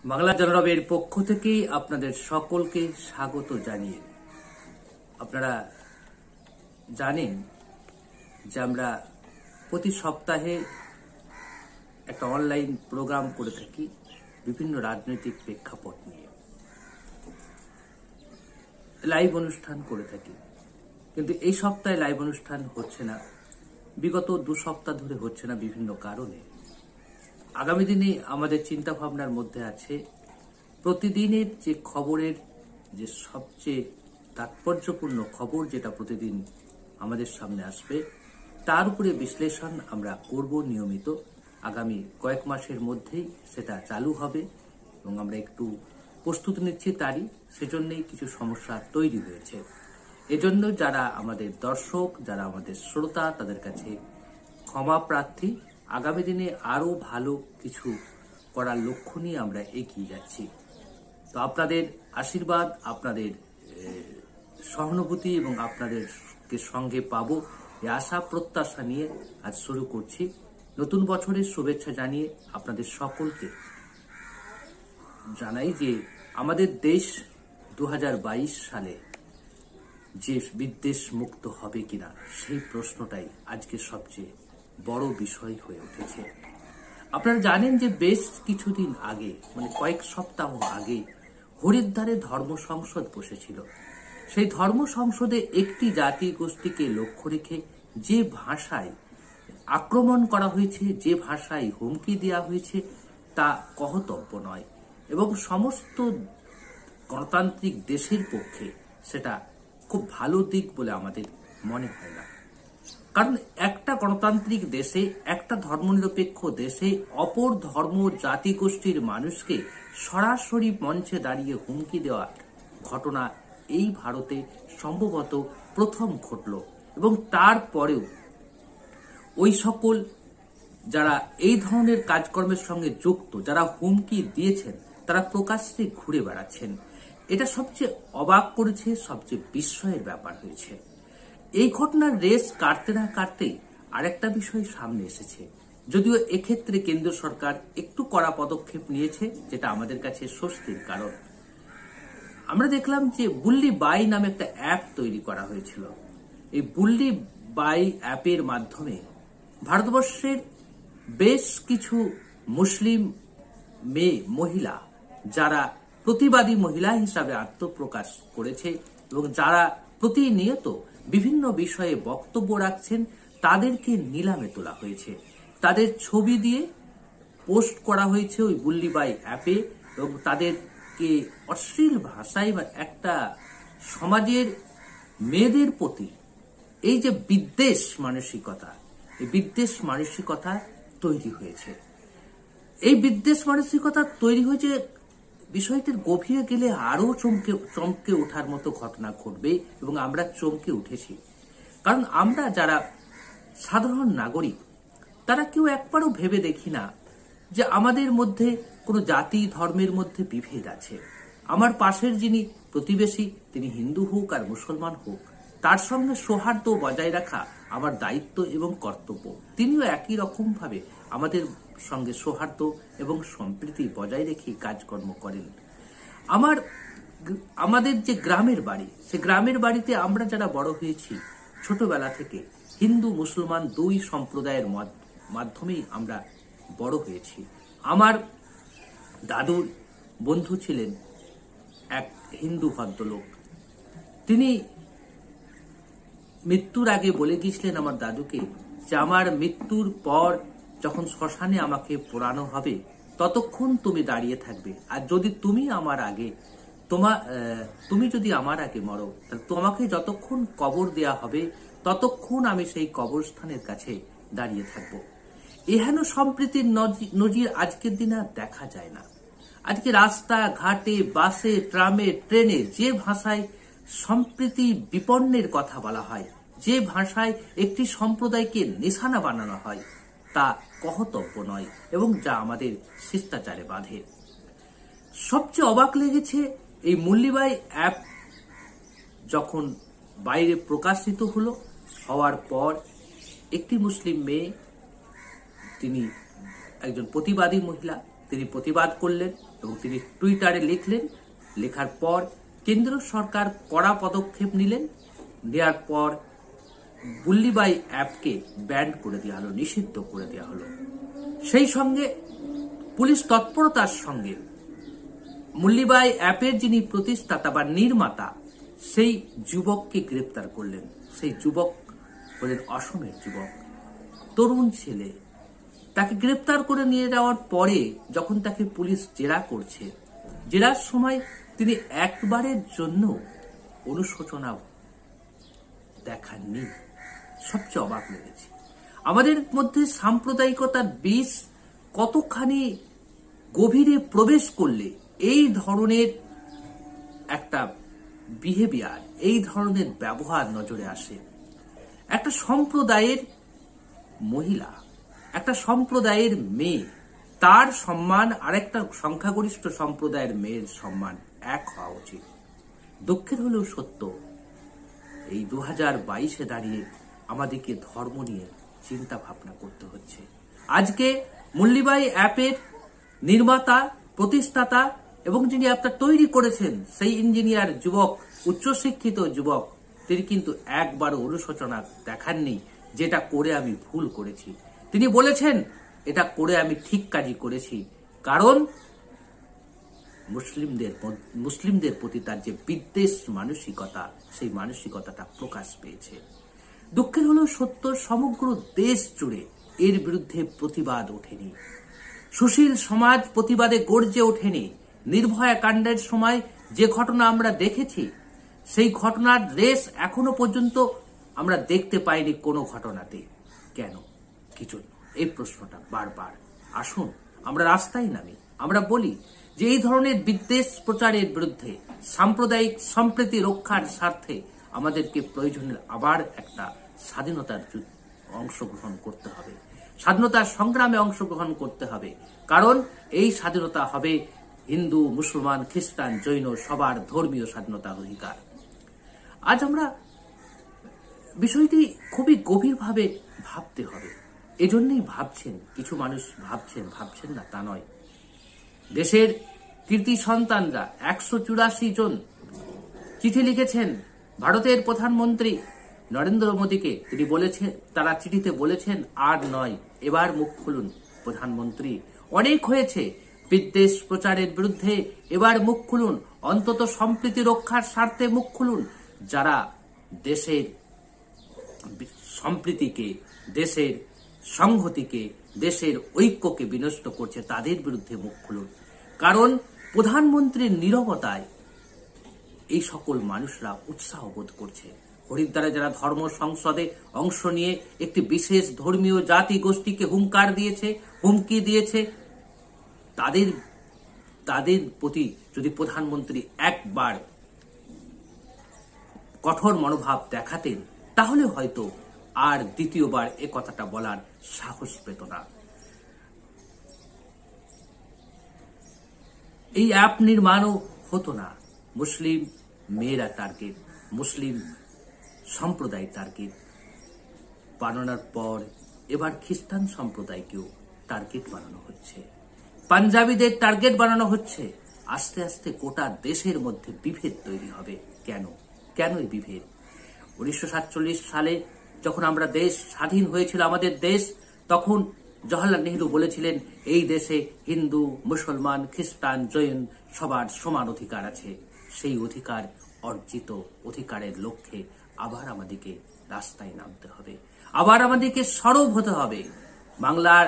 বাংলা জনরবের পক্ষ থেকেই আপনাদের সকলকে স্বাগত জানিয়ে আপনারা জানেন যে আমরা প্রতি সপ্তাহে একটা অনলাইন প্রোগ্রাম করে থাকি বিভিন্ন রাজনৈতিক প্রেক্ষাপট নিয়ে লাইভ অনুষ্ঠান করে থাকি, কিন্তু এই সপ্তাহে লাইভ অনুষ্ঠান হচ্ছে না, বিগত 2 সপ্তাহ ধরে হচ্ছে না বিভিন্ন কারণে। আগামী দিনে আমাদের চিন্তা ভাবনার মধ্যে আছে প্রতিদিনের যে খবরের যে সবচেয়ে তাৎপর্যপূর্ণ খবর যেটা প্রতিদিন আমাদের সামনে আসবে তার উপরে বিশ্লেষণ আমরা করব নিয়মিত। আগামী কয়েক মাসের মধ্যেই সেটা চালু হবে এবং আমরা একটু প্রস্তুতি নিচ্ছি তারই, সেজন্যই কিছু সমস্যা তৈরি হয়েছে। এজন্য যারা আমাদের দর্শক, যারা আমাদের শ্রোতা, তাদের কাছে ক্ষমা প্রার্থী। আগামী দিনে আরো ভালো কিছু করার লক্ষ্য নিয়ে আমরা এগিয়ে যাচ্ছি। তো আপনাদের আশীর্বাদ, আপনাদের সহানুভূতি এবং আপনাদেরকে সঙ্গে পাবো এই আশা প্রত্যাশা নিয়ে আজ শুরু করছি। নতুন বছরের শুভেচ্ছা জানিয়ে আপনাদের সকলকে জানাই যে আমাদের দেশ 2022 সালে যে বিদ্বেষ মুক্ত হবে কিনা সেই প্রশ্নটাই আজকে সবচেয়ে বড় বিষয় হয়ে উঠেছে। আপনারা জানেন যে বেশ কিছুদিন আগে, মানে কয়েক সপ্তাহ আগে হরিদ্বারে ধর্ম সংসদ বসেছিল। সেই ধর্ম সংসদে একটি জাতি গোষ্ঠীকে লক্ষ্য রেখে যে ভাষায় আক্রমণ করা হয়েছে, যে ভাষায় হুমকি দেওয়া হয়েছে তা কহতব্য নয় এবং সমস্ত গণতান্ত্রিক দেশের পক্ষে সেটা খুব ভালো দিক বলে আমাদের মনে হয় না। কারণ একটা গণতান্ত্রিক দেশে, একটা ধর্মনিরপেক্ষ দেশে অপর ধর্ম জাতিগোষ্ঠীর মানুষকে সরাসরি মঞ্চে দাঁড়িয়ে হুমকি দেওয়ার ঘটনা এই ভারতে সম্ভবত প্রথম ঘটল এবং তারপরেও ওই সকল যারা এই ধরনের কাজকর্মের সঙ্গে যুক্ত, যারা হুমকি দিয়েছেন, তারা প্রকাশ্যে ঘুরে বেড়াচ্ছেন। এটা সবচেয়ে অবাক করেছে, সবচেয়ে বিস্ময়ের ব্যাপার হয়েছে। এই ঘটনার রেস কাটতে না কাটতেই আরেকটা বিষয় সামনে এসেছে, যদিও এক্ষেত্রে কেন্দ্র সরকার একটু কড়া পদক্ষেপ নিয়েছে, যেটা আমাদের কাছে স্বস্তির কারণ। আমরা দেখলাম যে বুল্লি বাই নামে একটা অ্যাপ তৈরি করা হয়েছিল। এই বুল্লি বাই অ্যাপের মাধ্যমে ভারতবর্ষের বেশ কিছু মুসলিম মেয়ে মহিলা যারা প্রতিবাদী মহিলা হিসাবে আত্মপ্রকাশ করেছে এবং যারা প্রতিনিয়ত বিভিন্ন বিষয়ে বক্তব্য রাখছেন তাদেরকে নিলামে তোলা হয়েছে। তাদের ছবি দিয়ে পোস্ট করা হয়েছে ওই বুল্লি বাই অ্যাপে এবং তাদেরকে অশ্লীল ভাষায় বা একটা সমাজের মেয়েদের প্রতি এই যে বিদ্বেষ মানসিকতা, এই বিদ্বেষ মানসিকতা তৈরি হয়েছে। এই বিদ্বেষ মানসিকতা তৈরি হয়েছে, বিষয়টির গভীরে গেলে আরো চমকে ওঠার মতো ঘটনা ঘটবে এবং আমরা চমকে উঠেছি। কারণ আমরা যারা সাধারণ নাগরিক তারা কেউ একবারও ভেবে দেখি না যে আমাদের মধ্যে কোনো জাতি ধর্মের মধ্যে বিভেদ আছে। আমার পাশের যিনি প্রতিবেশী, তিনি হিন্দু হোক আর মুসলমান হোক, তার সঙ্গে সৌহার্দ্য বজায় রাখা আমার দায়িত্ব এবং কর্তব্য। তিনিও একই রকম ভাবে আমাদের সঙ্গে সৌহার্দ্য এবং সম্প্রীতি বজায় রেখে কাজকর্ম করেন। আমাদের যে গ্রামের বাড়ি, সে গ্রামের বাড়িতে আমরা যারা বড় হয়েছি ছোটবেলা থেকে হিন্দু মুসলমান 2 সম্প্রদায়ের মাধ্যমেই আমরা বড় হয়েছি। আমার দাদুর বন্ধু ছিলেন এক হিন্দু ভদ্রলোক। তিনি মৃত্যুর আগে বলে গিয়েছিলেন আমার দাদুকে যে আমার মৃত্যুর পর যখন শ্মশানে আমাকে পোড়ানো হবে ততক্ষণ তুমি দাঁড়িয়ে থাকবে, আর যদি তুমি যদি আমার আগে মরো তাহলে তোমাকে যতক্ষণ কবর দেয়া হবে ততক্ষণ আমি সেই কবরস্থানের কাছে দাঁড়িয়ে থাকবো। এহেন সম্প্রীতির নজির আজকের দিনে দেখা যায় না। আজকে রাস্তা ঘাটে, বাসে, ট্রামে, ট্রেনে যে ভাষায় সম্প্রীতি বিপন্নের কথা বলা হয়, যে ভাষায় একটি সম্প্রদায়কে নিশানা বানানো হয়, তা কহতব্য নয় এবং যা আমাদের শিষ্টাচারে বাধে। সবচেয়ে অবাক লেগেছে এই মুল্লিবাই অ্যাপ যখন বাইরে প্রকাশিত হওয়ার পর একটি মুসলিম মেয়ে, তিনি একজন প্রতিবাদী মহিলা, তিনি প্রতিবাদ করলেন এবং তিনি টুইটারে লিখলেন। লেখার পর কেন্দ্র সরকার কড়া পদক্ষেপ নিলেন। নেওয়ার পর বুল্লিবাই অ্যাপকে ব্যান করে দেওয়া হলো, নিষিদ্ধ করে দেওয়া হলো। সেই সঙ্গে পুলিশ তৎপরতার সঙ্গে মুল্লিবাই অ্যাপের যিনি প্রতিষ্ঠাতা বা নির্মাতা সেই যুবককে গ্রেপ্তার করলেন। সেই যুবক হলেন অসমের যুবক, তরুণ ছেলে। তাকে গ্রেপ্তার করে নিয়ে যাওয়ার পরে যখন তাকে পুলিশ জেরা করছে, জেরার সময় তিনি একবারের জন্য অনুশোচনা দেখাননি। সবচেয়ে অবাক লেগেছে, আমাদের মধ্যে সাম্প্রদায়িকতার বিষ কতখানি গভীরে প্রবেশ করলে এই ধরনের একটা বিহেভিয়ার, এই ধরনের ব্যবহার নজরে আসে। একটা সম্প্রদায়ের মহিলা, একটা সম্প্রদায়ের মেয়ে, তার সম্মান আরেকটা সংখ্যাগরিষ্ঠ সম্প্রদায়ের মেয়ের সম্মান এক হওয়া উচিত। দুঃখের হলেও সত্য, এই 2022-এ দাঁড়িয়ে আমাদেরকে ধর্ম নিয়ে চিন্তা ভাবনা করতে হচ্ছে। আজকে মুল্লিবাই অ্যাপের নির্মাতা, প্রতিষ্ঠাতা এবং যিনি অ্যাপটা তৈরি করেছেন সেই ইঞ্জিনিয়ার যুবক, উচ্চশিক্ষিত যুবক, তিনি কিন্তু একবারও অনুশোচনা দেখাননি যেটা করে আমি ভুল করেছি। তিনি বলেছেন এটা করে আমি ঠিক কাজই করেছি, কারণ মুসলিমদের প্রতি তার যে বিদ্বেষ মানসিকতা, সেই মানসিকতাটা প্রকাশ পেয়েছে। দুঃখের হলো সত্য, সমগ্র দেশ জুড়ে এর বিরুদ্ধে প্রতিবাদ ওঠেনি। সুশীল সমাজ প্রতিবাদে গর্জে ওঠেনি। নির্ভয়া কাণ্ডের সময় যে ঘটনা আমরা দেখেছি, সেই ঘটনার রেশ এখনো পর্যন্ত আমরা দেখতে পাইনি কোনো ঘটনাতে। কেন, কি জন্য? এই প্রশ্নটা বারবার। আসুন আমরা রাস্তায় নামি, আমরা বলি যে এই ধরনের বিদ্বেষ প্রচারের বিরুদ্ধে, সাম্প্রদায়িক সম্প্রীতি রক্ষার স্বার্থে আমাদেরকে প্রয়োজনের আবার একটা স্বাধীনতার অংশগ্রহণ করতে হবে, স্বাধীনতার সংগ্রামে অংশগ্রহণ করতে হবে। কারণ এই স্বাধীনতা হবে হিন্দু, মুসলমান, খ্রিস্টান, জৈন সবার ধর্মীয় স্বাধীনতার অধিকার। আজ আমরা বিষয়টি খুবই গভীরভাবে ভাবতে হবে। এজন্যই ভাবছেন কিছু মানুষ, ভাবছেন না তা নয়। দেশের কৃতি সন্তানরা 184 জন চিঠি লিখেছেন ভারতের প্রধানমন্ত্রী নরেন্দ্র মোদীকে। তিনি বলেছেন, তারা চিঠিতে বলেছেন, আর নয়, এবার মুখ খুলুন প্রধানমন্ত্রী, অনেক হয়েছে বিদ্বেষ প্রচারের বিরুদ্ধে, এবার মুখ খুলুন, অন্তত সম্প্রীতি রক্ষার স্বার্থে মুখ খুলুন। যারা দেশের সম্প্রীতিকে, দেশের সংহতিকে, দেশের ঐক্যকে বিনষ্ট করছে, তাদের বিরুদ্ধে মুখ খুলুন। কারণ প্রধানমন্ত্রীর নীরবতায় এই সকল মানুষরা উৎসাহ বোধ করছে। হরিদ্বারে যারা ধর্ম সংসদে অংশ নিয়ে একটি বিশেষ ধর্মীয় জাতি গোষ্ঠীকে হুমকি দিয়েছে, তাদের প্রতি যদি প্রধানমন্ত্রী একবার কঠোর মনোভাব দেখাতেন, তাহলে হয়তো আর দ্বিতীয়বার এ কথাটা বলার সাহস পেত না। এই অ্যাপ নির্মাণও হতো না। মুসলিম মেয়েরা টার্গেট, মুসলিম সম্প্রদায় টার্গেট বানানোর পর এবার খ্রিস্টান সম্প্রদায়কেও টার্গেট বানানো হচ্ছে, পাঞ্জাবিদের টার্গেট বানানো হচ্ছে। আস্তে আস্তে গোটা দেশের মধ্যে বিভেদ তৈরি হবে। কেন এই বিভেদ? 1947 সালে যখন আমরা দেশ স্বাধীন হয়েছিল, আমাদের দেশ, তখন জওহরলাল নেহরু বলেছিলেন এই দেশে হিন্দু, মুসলমান, খ্রিস্টান, জৈন সবার সমান অধিকার আছে। সেই অধিকার অর্জিত অধিকারের লক্ষ্যে আবার আমাদেরকে রাস্তায় নামতে হবে, আবার আমাদেরকে সরব হতে হবে। বাংলার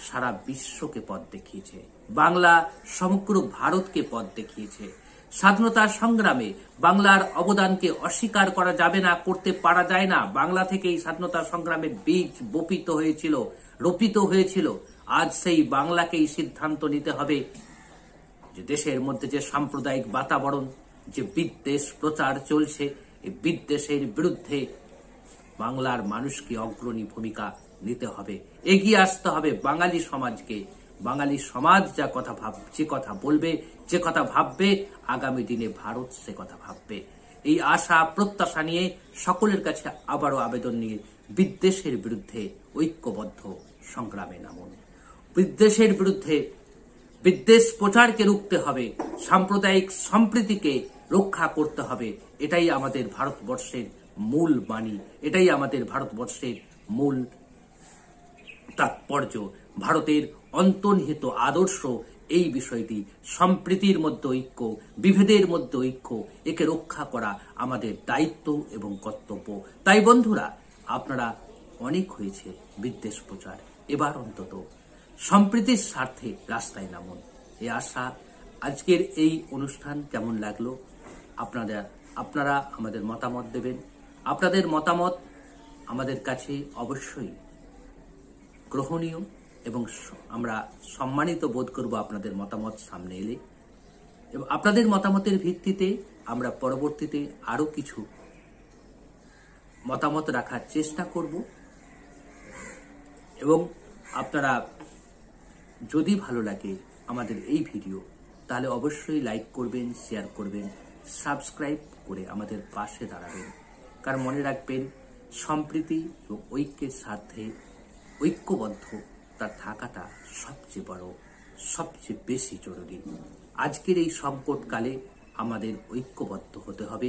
সারা বিশ্বকে পথ দেখিয়েছে, বাংলা সমগ্র ভারতকে পথ দেখিয়েছে। স্বাধীনতার সংগ্রামে বাংলার অবদানকে অস্বীকার করা যাবে না, করতে পারা যায় না। বাংলা থেকে এই স্বাধীনতার সংগ্রামের বীজ রোপিত হয়েছিল। আজ সেই বাংলাকেই সিদ্ধান্ত নিতে হবে যে দেশের মধ্যে যে সাম্প্রদায়িক বাতাবরণ, যে বিদ্বেষ প্রচার চলছে, এই বিদ্বেষের বিরুদ্ধে বাংলার মানুষকে অগ্রণী ভূমিকা নিতে হবে, এগিয়ে আসতে হবে বাঙালি সমাজকে। বাঙালি সমাজ যে কথা বলবে, যে কথা ভাববে, আগামী দিনে ভারত সে কথা ভাববে। এই আশা প্রত্যাশা নিয়ে সকলের কাছে আবারও আবেদন নিয়ে বিদ্বেষের বিরুদ্ধে ঐক্যবদ্ধ সংগ্রামে নামুন। বিদ্বেষের বিরুদ্ধে বিদ্বেষ প্রচারকে রুখতে হবে, সাম্প্রদায়িক সম্প্রীতিকে রক্ষা করতে হবে। এটাই আমাদের ভারতবর্ষের মূল বাণী, এটাই আমাদের ভারতবর্ষের মূল তাৎপর্য, ভারতের অন্তর্নিহিত আদর্শ এই বিষয়টি। সম্প্রীতির মধ্যে ঐক্য, বিভেদের মধ্যে ঐক্য, একে রক্ষা করা আমাদের দায়িত্ব এবং কর্তব্য। তাই বন্ধুরা, আপনারা অনেক হয়েছে বিদ্বেষ প্রচার, এবার অন্তত সম্প্রীতির স্বার্থে রাস্তায় নামুন। এই আশা। আজকের এই অনুষ্ঠান কেমন লাগলো আপনারা আমাদের মতামত দেবেন। আপনাদের মতামত আমাদের কাছে অবশ্যই গ্রহণীয় এবং আমরা সম্মানিত বোধ করব আপনাদের মতামত সামনে এলে, এবং আপনাদের মতামতের ভিত্তিতে আমরা পরবর্তীতে আরো কিছু মতামত রাখার চেষ্টা করব। এবং আপনারা যদি ভালো লাগে আমাদের এই ভিডিও, তাহলে অবশ্যই লাইক করবেন, শেয়ার করবেন, সাবস্ক্রাইব করে আমাদের পাশে দাঁড়াবেন। কারণ মনে রাখবেন, সম্প্রীতি এবং ঐক্যের স্বার্থে ঐক্যবদ্ধ তার থাকাটা সবচেয়ে বড়, সবচেয়ে বেশি জরুরি। আজকের এই সংকটকালে আমাদের ঐক্যবদ্ধ হতে হবে।